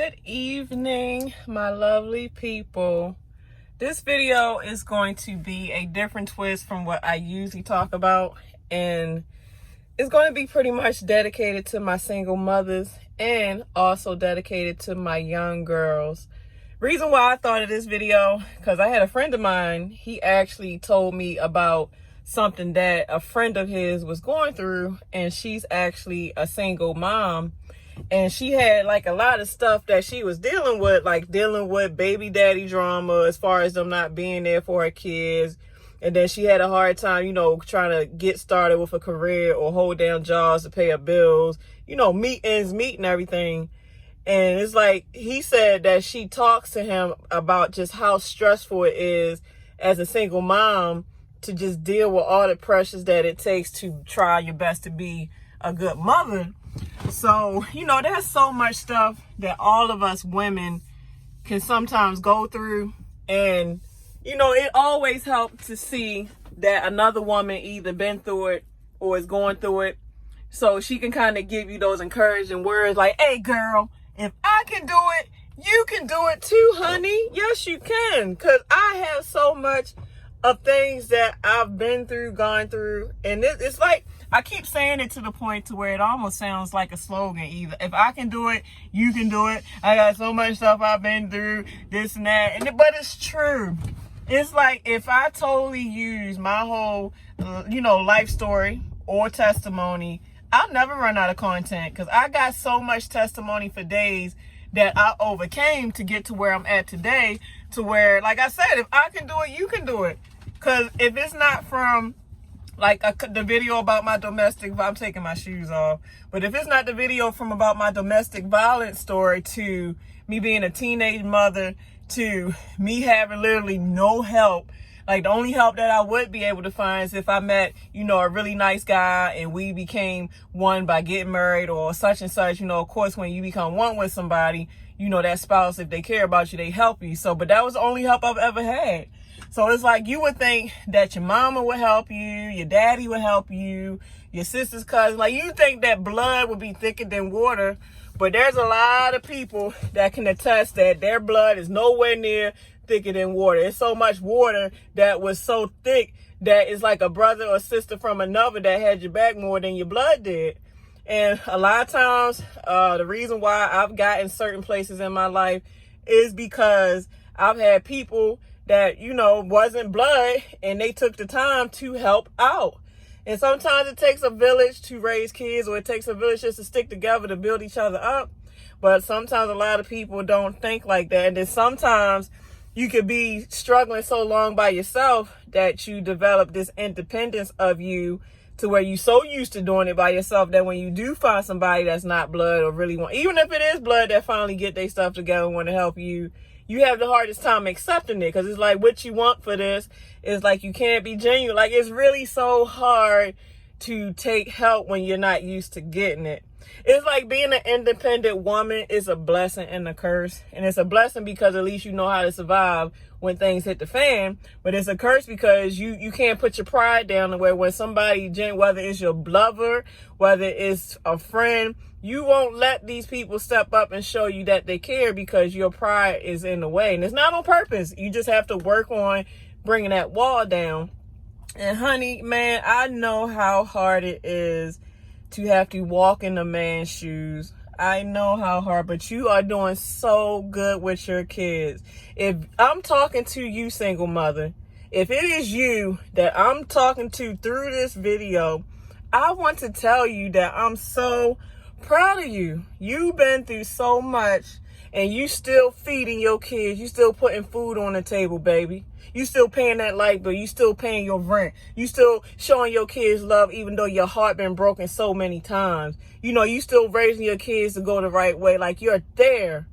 Good evening, my lovely people. This video is going to be a different twist from what I usually talk about, and it's going to be pretty much dedicated to my single mothers and also dedicated to my young girls. Reason why I thought of this video, because I had a friend of mine, he actually told me about something that a friend of his was going through, and she's actually a single mom. And she had like a lot of stuff that she was dealing with, like dealing with baby daddy drama as far as them not being there for her kids. And then she had a hard time, trying to get started with a career or hold down jobs to pay her bills, meet ends meet and everything. And it's like, he said that she talks to him about just how stressful it is as a single mom to just deal with all the pressures that it takes to try your best to be a good mother. So, there's so much stuff that all of us women can sometimes go through. And, it always helps to see that another woman either been through it or is going through it. So she can kind of give you those encouraging words like, hey, girl, if I can do it, you can do it too, honey. Yes, you can. Because I have so much of things that I've been through, gone through. And it's like, I keep saying it to the point to where it almost sounds like a slogan. Either if I can do it, you can do it. I got so much stuff I've been through, this and that. But it's true. It's like if I totally use my whole, life story or testimony, I'll never run out of content because I got so much testimony for days that I overcame to get to where I'm at today, to where, like I said, if I can do it, you can do it. Because if it's not from the video about my I'm taking my shoes off. But if it's not the video from about my domestic violence story to me being a teenage mother to me having literally no help, like the only help that I would be able to find is if I met, a really nice guy and we became one by getting married or such and such. Of course, when you become one with somebody, that spouse, if they care about you, they help you. So, but that was the only help I've ever had. So it's like you would think that your mama would help you, your daddy would help you, your sister's cousin. Like you think that blood would be thicker than water, but there's a lot of people that can attest that their blood is nowhere near thicker than water. It's so much water that was so thick that it's like a brother or sister from another that had your back more than your blood did. And a lot of times, the reason why I've gotten certain places in my life is because I've had people that, wasn't blood and they took the time to help out. And sometimes it takes a village to raise kids, or it takes a village just to stick together to build each other up. But sometimes a lot of people don't think like that. And then sometimes you could be struggling so long by yourself that you develop this independence of you to where you're so used to doing it by yourself that when you do find somebody that's not blood or really want, even if it is blood that finally get their stuff together and want to help you, you have the hardest time accepting it because it's like what you want for this is like you can't be genuine. Like it's really so hard to take help when you're not used to getting it. It's like being an independent woman is a blessing and a curse. And it's a blessing because at least you know how to survive when things hit the fan. But it's a curse because you can't put your pride down the way when somebody, whether it's your lover, whether it's a friend, you won't let these people step up and show you that they care because your pride is in the way. And it's not on purpose. You just have to work on bringing that wall down. And honey, man, I know how hard it is to have to walk in a man's shoes. I know how hard, but you are doing so good with your kids. If I'm talking to you, single mother, if it is you that I'm talking to through this video, I want to tell you that I'm so proud of you. You've been through so much and you still feeding your kids. You still putting food on the table, baby. You still paying that light bill. You still paying your rent. You still showing your kids love even though your heart been broken so many times. You still raising your kids to go the right way. Like you're there.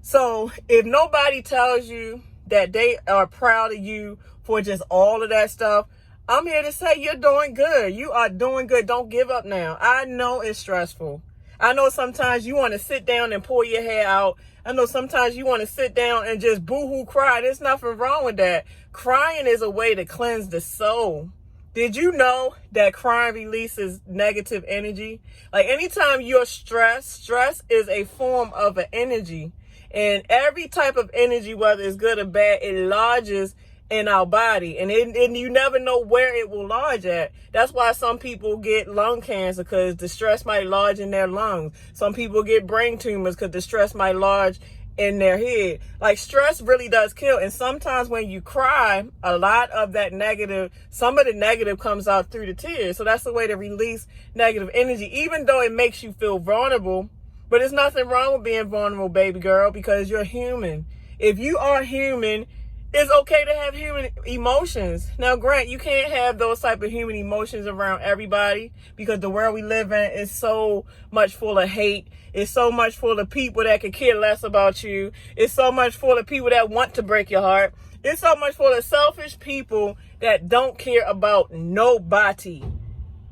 So if nobody tells you that they are proud of you for just all of that stuff, I'm here to say you're doing good. You are doing good. Don't give up now. I know it's stressful. I know sometimes you want to sit down and pull your hair out. I know sometimes you want to sit down and just boo-hoo cry. There's nothing wrong with that. Crying is a way to cleanse the soul. Did you know that crying releases negative energy? Like anytime you're stressed, stress is a form of an energy. And every type of energy, whether it's good or bad, it lodges in our body. And you never know where it will lodge at. That's why some people get lung cancer, because the stress might lodge in their lungs. Some people get brain tumors because the stress might lodge in their head. Like, stress really does kill. And sometimes when you cry, a lot of that negative, some of the negative comes out through the tears. So that's the way to release negative energy, even though it makes you feel vulnerable. But there's nothing wrong with being vulnerable, baby girl, because you're human. If you are human, it's okay to have human emotions. Now, Grant, you can't have those type of human emotions around everybody, because the world we live in is so much full of hate. It's so much full of people that could care less about you. It's so much full of people that want to break your heart. It's so much full of selfish people that don't care about nobody.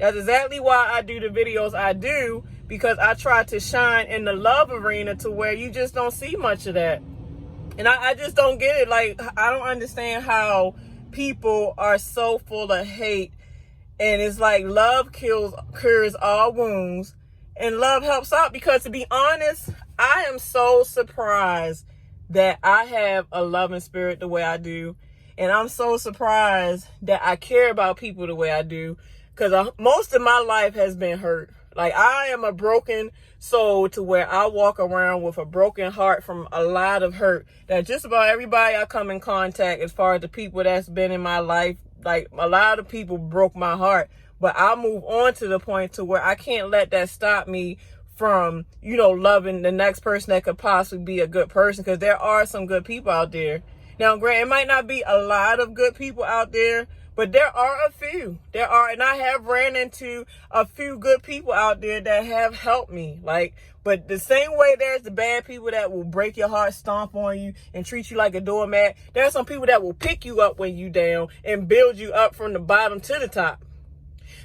That's exactly why I do the videos I do, because I try to shine in the love arena to where you just don't see much of that. And I just don't get it. Like, I don't understand how people are so full of hate. And it's like love cures all wounds. And love helps out, because to be honest, I am so surprised that I have a loving spirit the way I do. And I'm so surprised that I care about people the way I do, because most of my life has been hurt. Like, I am a broken soul to where I walk around with a broken heart from a lot of hurt that just about everybody I come in contact, as far as the people that's been in my life, like, a lot of people broke my heart. But I move on to the point to where I can't let that stop me from, loving the next person that could possibly be a good person, because there are some good people out there. Now, Grant, it might not be a lot of good people out there, but there are a few. And I have ran into a few good people out there that have helped me. But the same way there's the bad people that will break your heart, stomp on you, and treat you like a doormat, there are some people that will pick you up when you down and build you up from the bottom to the top.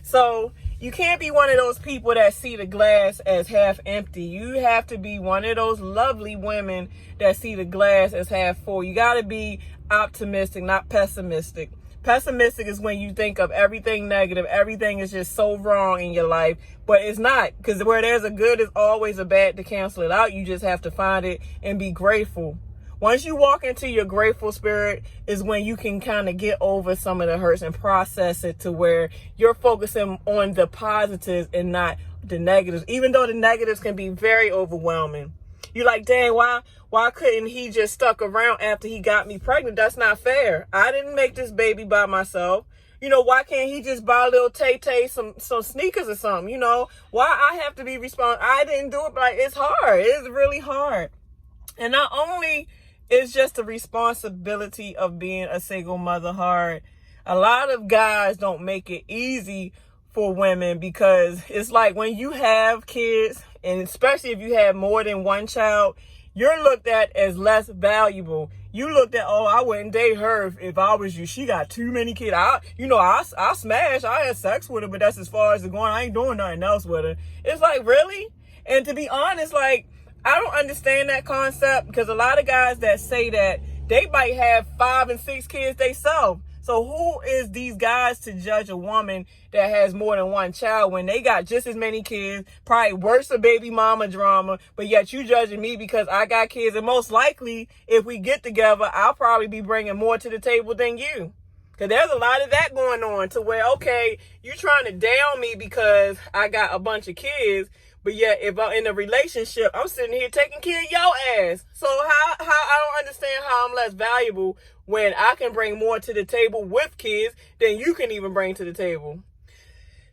So you can't be one of those people that see the glass as half empty. You have to be one of those lovely women that see the glass as half full. You got to be optimistic, not pessimistic. Pessimistic is when you think of everything negative. Everything is just so wrong in your life, but it's not, because where there's a good, there's always a bad to cancel it out. You just have to find it and be grateful. Once you walk into your grateful spirit is when you can kind of get over some of the hurts and process it to where you're focusing on the positives and not the negatives, even though the negatives can be very overwhelming. You're like, dang, why couldn't he just stuck around after he got me pregnant? That's not fair. I didn't make this baby by myself. Why can't he just buy a little Tay-Tay, some sneakers or something? Why I have to be responsible? I didn't do it, but it's hard. It's really hard. And not only is just the responsibility of being a single mother hard, a lot of guys don't make it easy for women, because it's like when you have kids, and especially if you have more than one child, you're looked at as less valuable. You looked at, oh, I wouldn't date her if I was you. She got too many kids. I smash. I had sex with her, but that's as far as it going. I ain't doing nothing else with her. It's like, really? And to be honest, like, I don't understand that concept, because a lot of guys that say that, they might have 5 and 6 kids themselves. So who is these guys to judge a woman that has more than one child when they got just as many kids, probably worse of baby mama drama, but yet you judging me because I got kids? And most likely, if we get together, I'll probably be bringing more to the table than you. Because there's a lot of that going on to where, okay, you trying to down me because I got a bunch of kids, but yet if I'm in a relationship, I'm sitting here taking care of your ass. So how I don't understand how I'm less valuable when I can bring more to the table with kids than you can even bring to the table.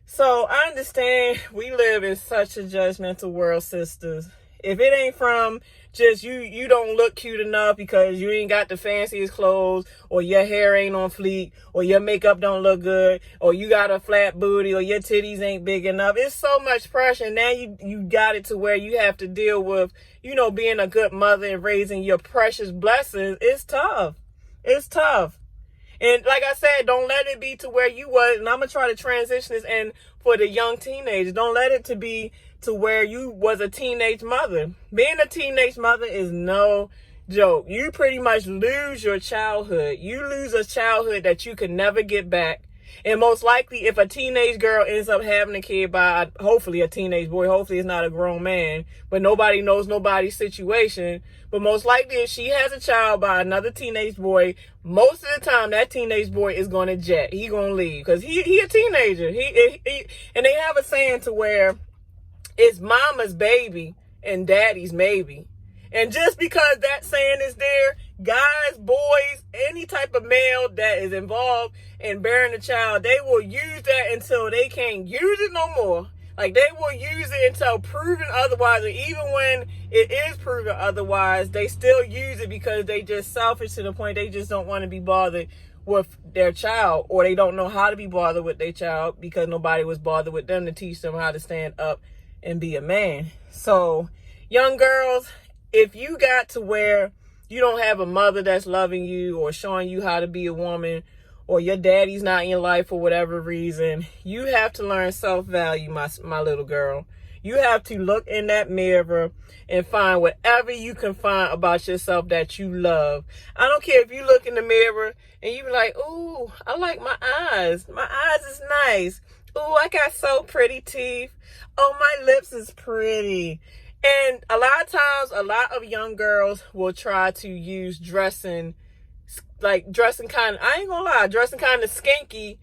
So I understand we live in such a judgmental world, sisters. If it ain't from just you don't look cute enough because you ain't got the fanciest clothes, or your hair ain't on fleek, or your makeup don't look good, or you got a flat booty, or your titties ain't big enough. It's so much pressure. Now you got it to where you have to deal with, being a good mother and raising your precious blessings. It's tough. It's tough. And like I said, don't let it be to where you was, and I'm going to try to transition this in for the young teenagers. Don't let it to be to where you was a teenage mother. Being a teenage mother is no joke. You pretty much lose your childhood. You lose a childhood that you can never get back. And most likely, if a teenage girl ends up having a kid by, hopefully, a teenage boy, hopefully it's not a grown man, but nobody knows nobody's situation. But most likely, if she has a child by another teenage boy, most of the time, that teenage boy is going to jet. He going to leave because he a teenager. And they have a saying to where it's mama's baby and daddy's maybe. And just because that saying is there, guys, boys, any type of male that is involved in bearing a child, they will use that until they can't use it no more. Like, they will use it until proven otherwise. And even when it is proven otherwise, they still use it because they just selfish to the point they just don't want to be bothered with their child, or they don't know how to be bothered with their child because nobody was bothered with them to teach them how to stand up and be a man. So, young girls, if you got to where you don't have a mother that's loving you or showing you how to be a woman, or your daddy's not in your life for whatever reason, you have to learn self-value, my little girl. You have to look in that mirror and find whatever you can find about yourself that you love. I don't care if you look in the mirror and you be like, ooh, I like my eyes. My eyes is nice. Ooh, I got so pretty teeth. Oh, my lips is pretty. And a lot of times, a lot of young girls will try to use dressing kind of, I ain't gonna lie, dressing kind of skanky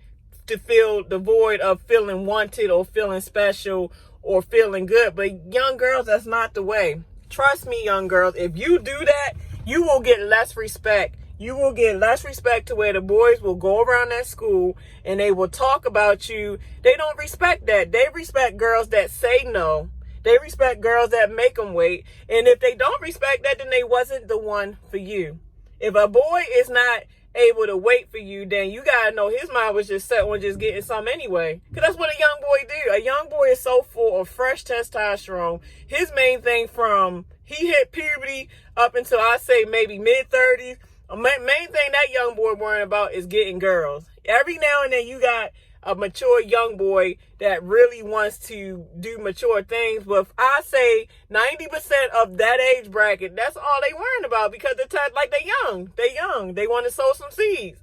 to fill the void of feeling wanted or feeling special or feeling good. But young girls, that's not the way. Trust me, young girls, if you do that, you will get less respect. You will get less respect to where the boys will go around that school and they will talk about you. They don't respect that. They respect girls that say no. They respect girls that make them wait. And if they don't respect that, then they wasn't the one for you. If a boy is not able to wait for you, then you got to know his mind was just set on just getting some anyway. Because that's what a young boy do. A young boy is so full of fresh testosterone. His main thing from he hit puberty up until I say maybe mid-30s, main thing that young boy worrying about is getting girls. Every now and then you got a mature young boy that really wants to do mature things. But if I say 90% of that age bracket, that's all they worrying about because they're young. They want to sow some seeds.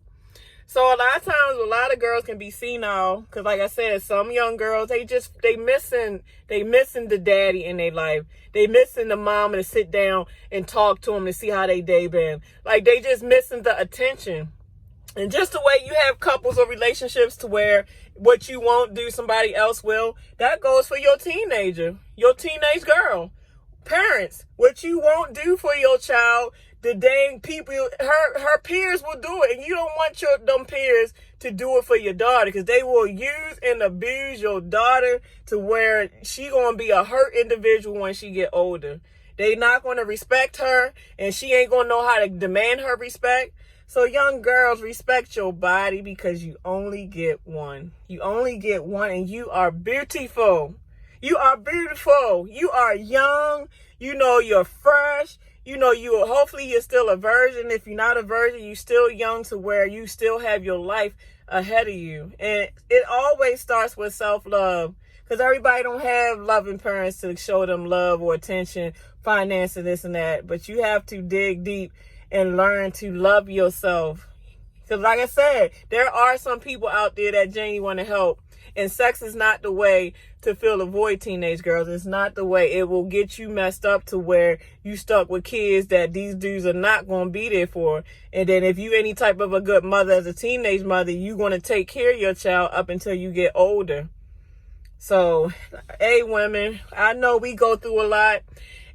So a lot of times, a lot of girls can be senile because, like I said, some young girls, they missing the daddy in their life. They missing the mama to sit down and talk to them to see how they day been. Like, they just missing the attention. And just the way you have couples or relationships to where what you won't do, somebody else will, that goes for your teenager, your teenage girl. Parents, what you won't do for your child, the dang people, her peers will do it. And you don't want them peers to do it for your daughter because they will use and abuse your daughter to where she going to be a hurt individual when she get older. They not going to respect her and she ain't going to know how to demand her respect. So young girls, respect your body because you only get one. You only get one and you are beautiful. You are beautiful. You are young. You know you're fresh. You know hopefully you're still a virgin. If you're not a virgin, you're still young to where you still have your life ahead of you. And it always starts with self-love because everybody don't have loving parents to show them love or attention, finances, this and that. But you have to dig deep and learn to love yourself. Because like I said, there are some people out there that genuinely want to help. And sex is not the way to fill a void, teenage girls. It's not the way. It will get you messed up to where you stuck with kids that these dudes are not going to be there for. And then if you any type of a good mother as a teenage mother, you're going to take care of your child up until you get older. So, hey, women, I know we go through a lot.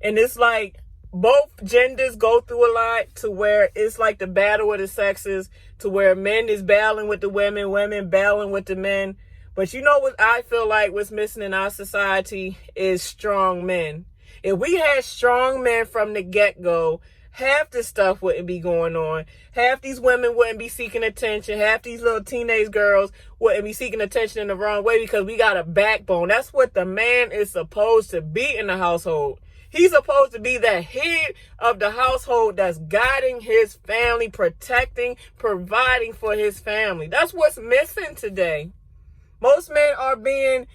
And it's like, both genders go through a lot to where it's like the battle of the sexes to where men is battling with the women battling with the men. But you know what I feel like what's missing in our society is strong men. If we had strong men from the get-go, half this stuff wouldn't be going on. Half these women wouldn't be seeking attention. Half these little teenage girls wouldn't be seeking attention in the wrong way because we got a backbone. That's what the man is supposed to be in the household. He's supposed to be the head of the household that's guiding his family, protecting, providing for his family. That's what's missing today. Most men are being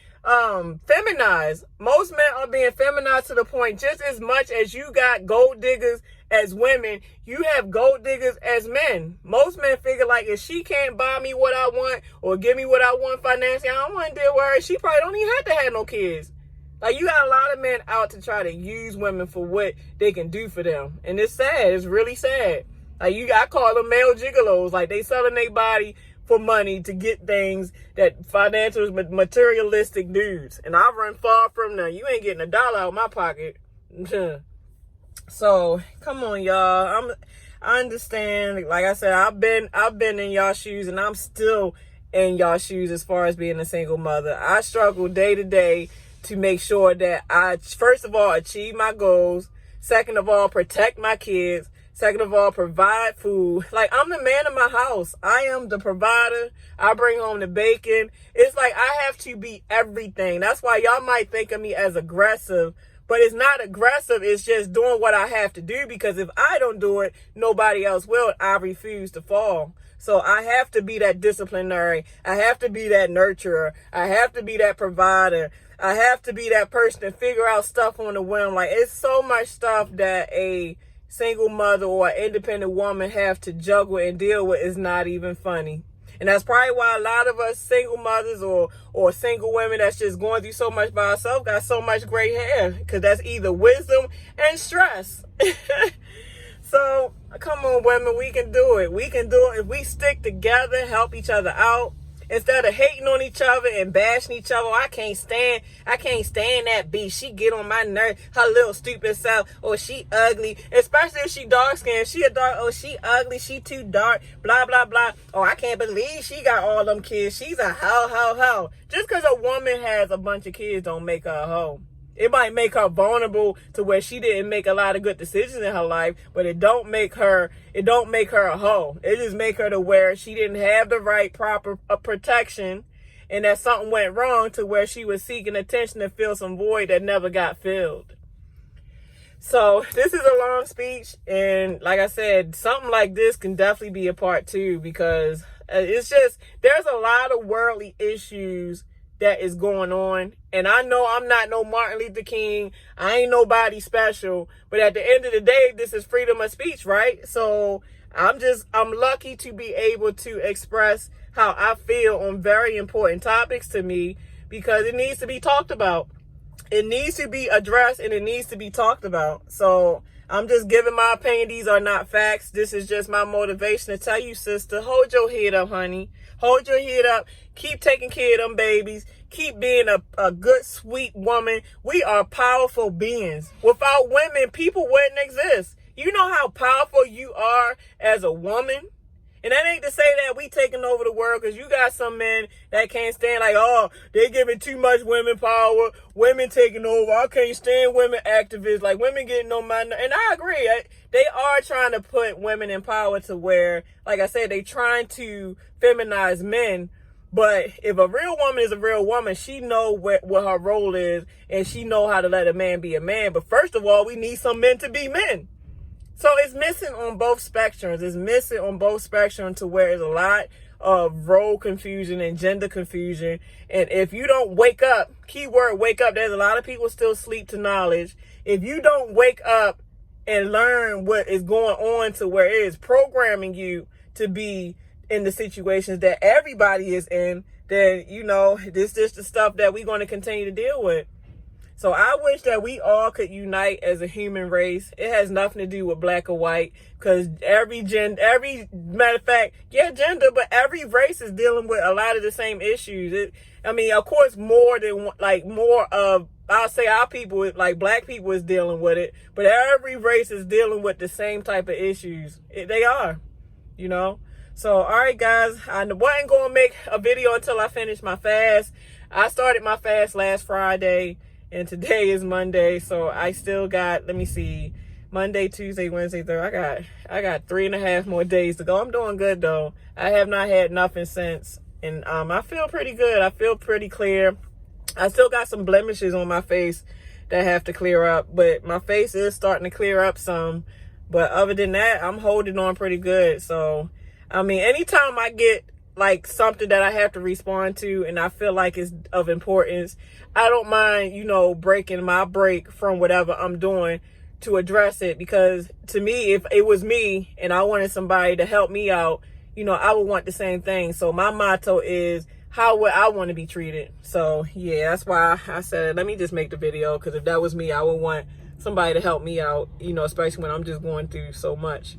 feminized. Most men are being feminized to the point just as much as you got gold diggers as women, you have gold diggers as men. Most men figure like, if she can't buy me what I want or give me what I want financially, I don't want to deal with her. She probably don't even have to have no kids. Like, you got a lot of men out to try to use women for what they can do for them. And it's sad. It's really sad. Like, I call them male gigolos. Like, they selling their body for money to get things that financial, materialistic dudes. And I run far from them. You ain't getting $1 out of my pocket. So come on, y'all. I understand. Like I said, I've been in y'all shoes, and I'm still in y'all shoes as far as being a single mother. I struggle day to day to make sure that I, first of all, achieve my goals. Second of all, protect my kids. Second of all, provide food. Like, I'm the man of my house. I am the provider. I bring home the bacon. It's like I have to be everything. That's why y'all might think of me as aggressive. But it's not aggressive. It's just doing what I have to do, because if I don't do it, nobody else will. I refuse to fall. So I have to be that disciplinary. I have to be that nurturer. I have to be that provider. I have to be that person to figure out stuff on the whim. Like, it's so much stuff that a single mother or an independent woman have to juggle and deal with. Is not even funny. And that's probably why a lot of us single mothers or single women that's just going through so much by ourselves got so much gray hair, because that's either wisdom and stress. So come on, women, we can do it. We can do it if we stick together, help each other out. Instead of hating on each other and bashing each other. I can't stand that bitch. She get on my nerve. Her little stupid self. Or she ugly. Especially if she dark skinned. She a dark. Oh, she ugly. She too dark. Blah, blah, blah. Oh, I can't believe she got all them kids. She's a hoe. Just because a woman has a bunch of kids don't make her a hoe. It might make her vulnerable to where she didn't make a lot of good decisions in her life, but it don't make her a hoe. It just make her to where she didn't have the right proper protection, and that something went wrong to where she was seeking attention to fill some void that never got filled. So this is a long speech, and like I said, something like this can definitely be a part 2, because it's just, there's a lot of worldly issues that is going on. And I know I'm not no Martin Luther King. I ain't nobody special. But at the end of the day, this is freedom of speech, right? So I'm lucky to be able to express how I feel on very important topics to me, because it needs to be talked about. It needs to be addressed, and it needs to be talked about. So I'm just giving my opinion. These are not facts. This is just my motivation to tell you, sister, hold your head up, honey. Hold your head up. Keep taking care of them babies. Keep being a good, sweet woman. We are powerful beings. Without women, people wouldn't exist. You know how powerful you are as a woman? And that ain't to say that we taking over the world, because you got some men that can't stand, like, oh, they giving too much women power, women taking over. I can't stand women activists, like women getting on my, and I agree. They are trying to put women in power to where, like I said, they trying to feminize men. But if a real woman is a real woman, she know what her role is, and she know how to let a man be a man. But first of all, we need some men to be men. So it's missing on both spectrums. It's missing on both spectrums to where there's a lot of role confusion and gender confusion. And if you don't wake up, keyword wake up, there's a lot of people still sleep to knowledge. If you don't wake up and learn what is going on to where it is programming you to be in the situations that everybody is in, then, you know, this is the stuff that we're going to continue to deal with. So I wish that we all could unite as a human race. It has nothing to do with black or white, because every matter of fact, yeah, gender, but every race is dealing with a lot of the same issues. Of course, I'll say our people, like black people, is dealing with it, but every race is dealing with the same type of issues. They are, you know. So, all right, guys, I wasn't going to make a video until I finish my fast. I started my fast last Friday, and today is Monday, so I still got, let me see, Monday, Tuesday, Wednesday, Thursday. I got 3.5 more days to go. I'm doing good, though. I have not had nothing since, and I feel pretty good. I feel pretty clear. I still got some blemishes on my face that have to clear up, but my face is starting to clear up some. But other than that, I'm holding on pretty good. So, anytime I get like something that I have to respond to and I feel like it's of importance, I don't mind, breaking my break from whatever I'm doing to address it, because to me, if it was me and I wanted somebody to help me out, you know, I would want the same thing. So my motto is, how would I want to be treated? So yeah, that's why I said, let me just make the video, because if that was me, I would want somebody to help me out, you know, especially when I'm just going through so much.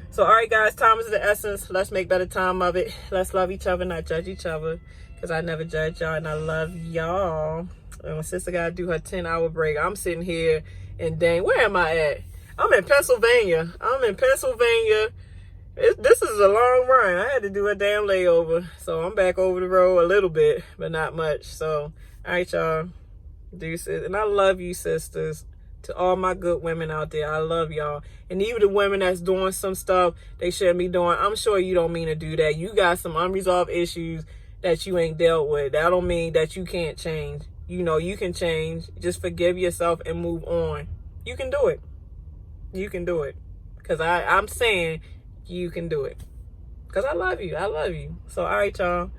So all right guys, time is the essence. Let's make better time of it. Let's love each other, not judge each other, because I never judge y'all and I love y'all. And my sister gotta do her 10-hour break. I'm sitting here and dang, where am I at? I'm in Pennsylvania. This is a long run. I had to do a damn layover. So I'm back over the road a little bit, but not much. So, all right, y'all. Deuces. And I love you, sisters. To all my good women out there, I love y'all. And even the women that's doing some stuff they shouldn't be doing, I'm sure you don't mean to do that. You got some unresolved issues that you ain't dealt with. That don't mean that you can't change. You know, you can change. Just forgive yourself and move on. You can do it. You can do it. Because I'm saying you can do it. Because I love you. I love you. So, all right, y'all.